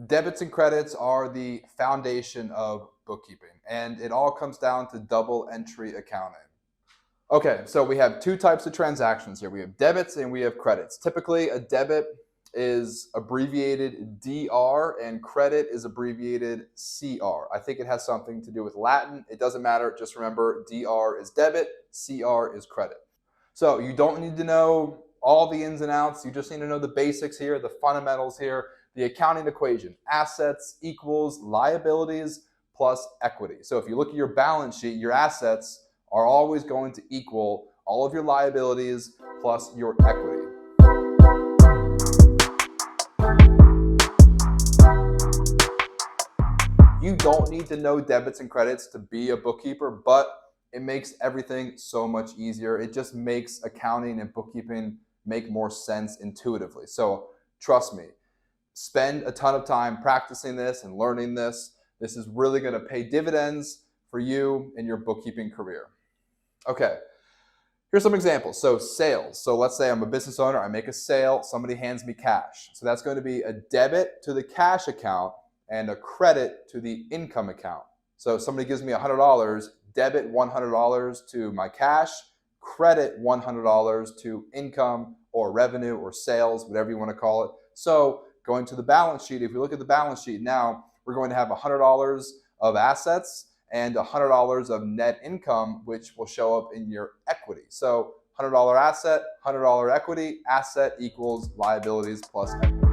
Debits and credits are the foundation of bookkeeping, and it all comes down to double entry accounting. Okay, so we have two types of transactions here. We have debits and we have credits. Typically, a debit is abbreviated DR and credit is abbreviated CR. I think it has something to do with Latin. It doesn't matter. Just remember DR is debit, CR is credit. So you don't need to know all the ins and outs. You just need to know the basics here, the fundamentals here, the accounting equation. Assets equals liabilities plus equity. So if you look at your balance sheet, your assets are always going to equal all of your liabilities plus your equity. You don't need to know debits and credits to be a bookkeeper, but it makes everything so much easier. It just makes accounting and bookkeeping make more sense intuitively. So trust me, spend a ton of time practicing this and learning this. This is really going to pay dividends for you in your bookkeeping career. Okay, here's some examples. So sales. So let's say I'm a business owner, I make a sale, somebody hands me cash. So that's going to be a debit to the cash account and a credit to the income account. So if somebody gives me $100, debit $100 to my cash, credit $100 to income or revenue or sales, whatever you want to call it. So going to the balance sheet, if you look at the balance sheet now, we're going to have $100 of assets and $100 of net income, which will show up in your equity. So $100 asset, $100 equity, asset equals liabilities plus equity.